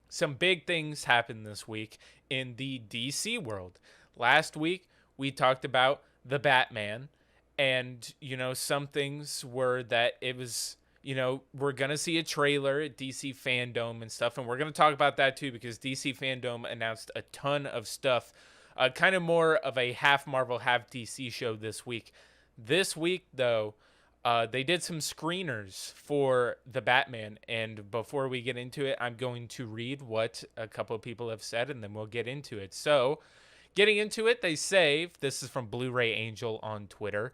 some big things happened this week in the DC world. Last week, we talked about the Batman, and, some things were that it was, we're going to see a trailer at DC Fandom and stuff, and we're going to talk about that too because DC Fandom announced a ton of stuff, kind of more of a half Marvel, half DC show this week. This week, though, they did some screeners for the Batman, and before we get into it, I'm going to read what a couple of people have said, and then we'll get into it. So, getting into it, they say, this is from Blu-ray Angel on Twitter,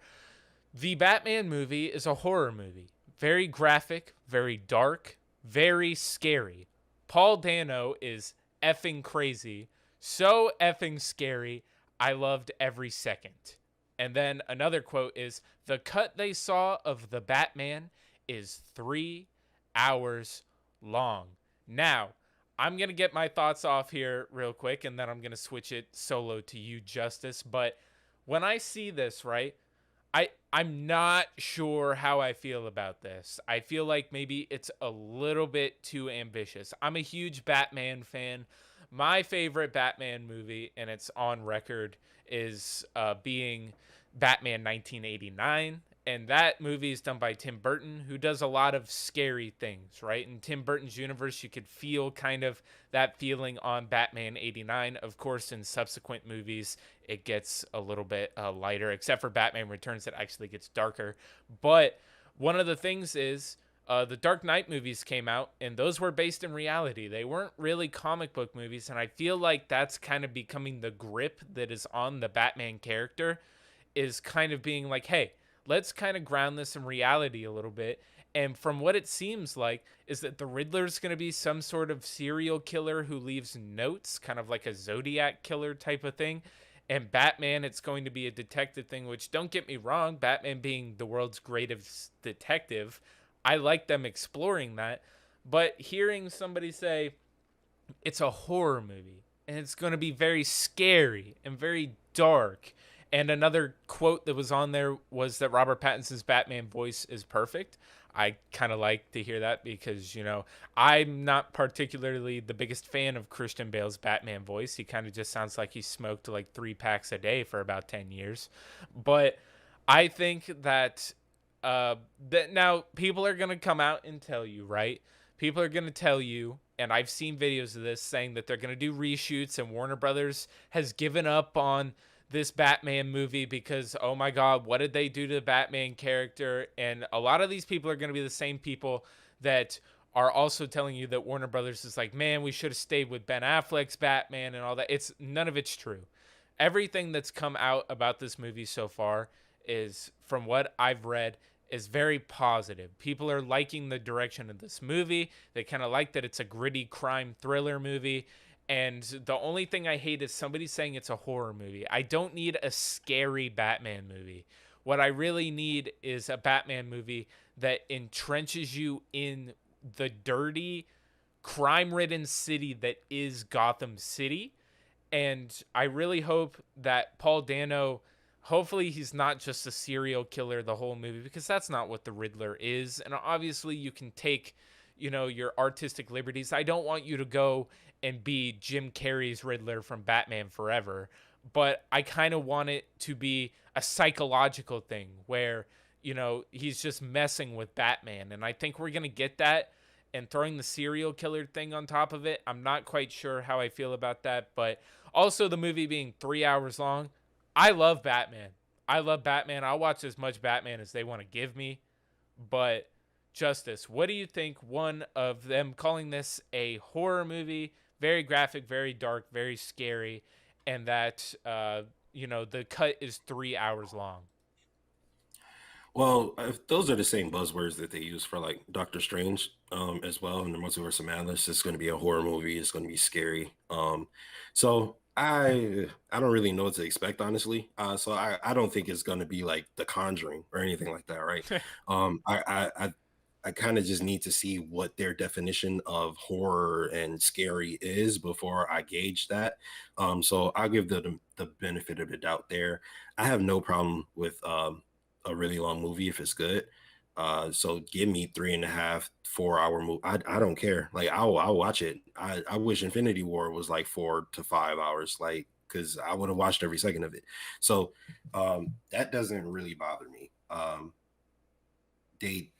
the Batman movie is a horror movie. Very graphic, very dark, very scary. Paul Dano is effing crazy, so effing scary. I loved every second. And then another quote is, the cut they saw of the Batman is 3 hours long. Now, I'm going to get my thoughts off here real quick, and then I'm going to switch it solo to you, Justice. But when I see this, right, I'm not sure how I feel about this. I feel like maybe it's a little bit too ambitious. I'm a huge Batman fan. My favorite Batman movie, and it's on record, is being Batman 1989. And that movie is done by Tim Burton, who does a lot of scary things, right? In Tim Burton's universe, you could feel kind of that feeling on Batman 89. Of course, in subsequent movies, it gets a little bit lighter, except for Batman Returns, it actually gets darker. But one of the things is the Dark Knight movies came out, and those were based in reality. They weren't really comic book movies, and I feel like that's kind of becoming the grip that is on the Batman character, is kind of being like, hey, let's kind of ground this in reality a little bit. And from what it seems like, is that the Riddler's going to be some sort of serial killer who leaves notes, kind of like a Zodiac killer type of thing. And Batman, it's going to be a detective thing, which, don't get me wrong, Batman being the world's greatest detective, I like them exploring that. But hearing somebody say it's a horror movie and it's going to be very scary and very dark. And another quote that was on there was that Robert Pattinson's Batman voice is perfect. I kind of like to hear that because, I'm not particularly the biggest fan of Christian Bale's Batman voice. He kind of just sounds like he smoked like 3 packs a day for about 10 years. But I think that now people are going to come out and tell you, right? People are going to tell you, and I've seen videos of this saying that they're going to do reshoots, and Warner Brothers has given up on this Batman movie because, oh my God, what did they do to the Batman character? And a lot of these people are going to be the same people that are also telling you that Warner Brothers is like, man, we should have stayed with Ben Affleck's Batman and all that. It's none of it's true. Everything that's come out about this movie so far is, from what I've read, is very positive. People are liking the direction of this movie. They kind of like that it's a gritty crime thriller movie. And the only thing I hate is somebody saying it's a horror movie. I don't need a scary Batman movie. What I really need is a Batman movie that entrenches you in the dirty, crime-ridden city that is Gotham City. And I really hope that Paul Dano, hopefully he's not just a serial killer the whole movie, because that's not what the Riddler is. And obviously you can take, your artistic liberties. I don't want you to go and be Jim Carrey's Riddler from Batman Forever, but I kind of want it to be a psychological thing where, he's just messing with Batman. And I think we're going to get that, and throwing the serial killer thing on top of it, I'm not quite sure how I feel about that. But also the movie being 3 hours long, I love Batman. I love Batman. I'll watch as much Batman as they want to give me. But Justice, what do you think, one of them calling this a horror movie, very graphic, very dark, very scary, and that the cut is 3 hours long? Well, if those are the same buzzwords that they use for like Doctor Strange, as well in the Multiverse of Madness. It's going to be a horror movie. It's going to be scary. So I don't really know what to expect, honestly. So I don't think it's going to be like The Conjuring or anything like that, right? I kind of just need to see what their definition of horror and scary is before I gauge that. So I'll give the benefit of the doubt there. I have no problem with a really long movie if it's good. So give me 3.5, 4 hour movie. I don't care. Like I'll watch it. I wish Infinity War was like 4 to 5 hours, like because I would have watched every second of it. So that doesn't really bother me. They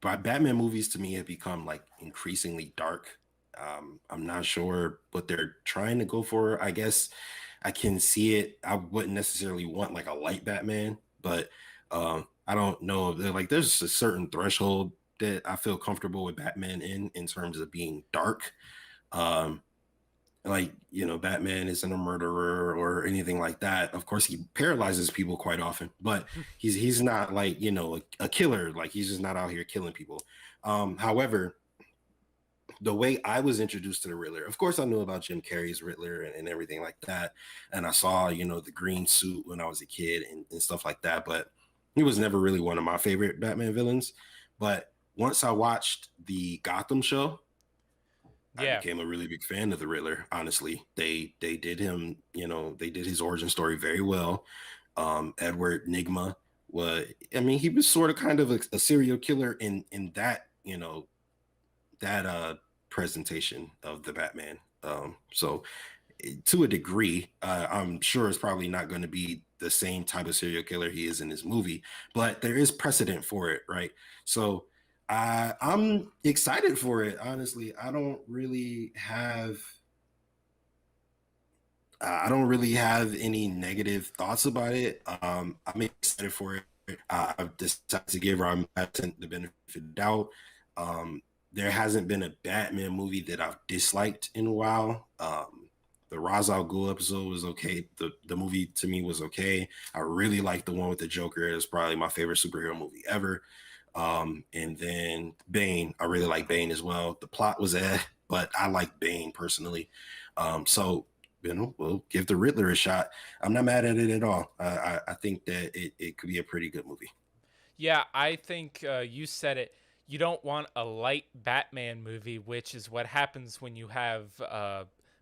But Batman movies to me have become like increasingly dark. I'm not sure what they're trying to go for. I guess I can see it. I wouldn't necessarily want like a light Batman, but I don't know. Like there's a certain threshold that I feel comfortable with Batman in terms of being dark. Um, like Batman isn't a murderer or anything like that. Of course, he paralyzes people quite often, but he's not like a killer. Like he's just not out here killing people. However, the way I was introduced to the Riddler, of course, I knew about Jim Carrey's Riddler and everything like that, and I saw the green suit when I was a kid and stuff like that. But he was never really one of my favorite Batman villains. But once I watched the Gotham show, I Yeah. became a really big fan of the Riddler. Honestly, they did him, they did his origin story very well. Edward Nigma was, I mean, he was sort of kind of a serial killer in that, that presentation of the Batman. So to a degree, I'm sure it's probably not going to be the same type of serial killer he is in this movie, but there is precedent for it, right? So I'm excited for it. Honestly, I don't really have any negative thoughts about it. I'm excited for it. I've decided to give Robert Pattinson the benefit of the doubt. Um, there hasn't been a Batman movie that I've disliked in a while. The Ra's al Ghul episode was okay. The movie to me was okay. I really like the one with the Joker. It's probably my favorite superhero movie ever. And then Bane, I really like Bane as well. The plot was but I like Bane personally. So we'll give the Riddler a shot. I'm not mad at it at all. I think that it could be a pretty good movie. Yeah, I think you said it. You don't want a light Batman movie, which is what happens when you have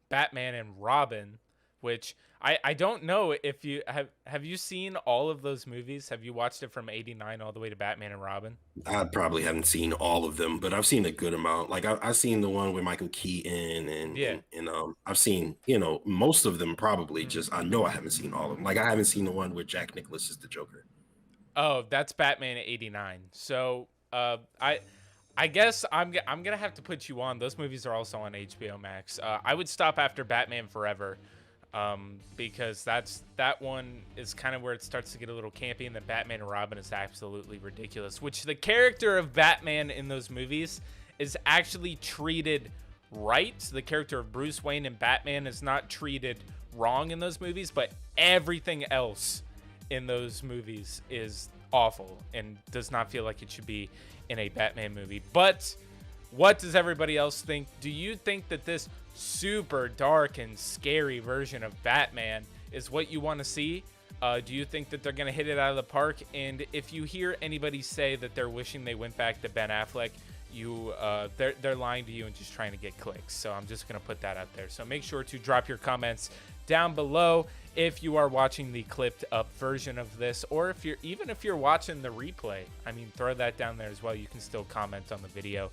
Batman and Robin, which I don't know if you have you seen all of those movies? Have you watched it from 89 all the way to Batman and Robin? I probably haven't seen all of them, but I've seen a good amount. Like I've seen the one with Michael Keaton Yeah. and I've seen, most of them probably. Just I know I haven't seen all of them. Like I haven't seen the one with Jack Nicklaus as the Joker. Oh, that's Batman 89. So, I guess I'm gonna have to put you on. Those movies are also on HBO Max. I would stop after Batman Forever, because that one is kind of where it starts to get a little campy, and then Batman and Robin is absolutely ridiculous. Which the character of Batman in those movies is actually treated right. The character of Bruce Wayne and Batman is not treated wrong in those movies, but everything else in those movies is awful and does not feel like it should be in a Batman movie. But what does everybody else think? Do you think that this super dark and scary version of Batman is what you want to see? Do you think that they're going to hit it out of the park? And if you hear anybody say that they're wishing they went back to Ben Affleck, they're lying to you and just trying to get clicks. So I'm just going to put that out there. So make sure to drop your comments down below if you are watching the clipped up version of this, or if you're watching the replay. I mean, throw that down there as well. You can still comment on the video.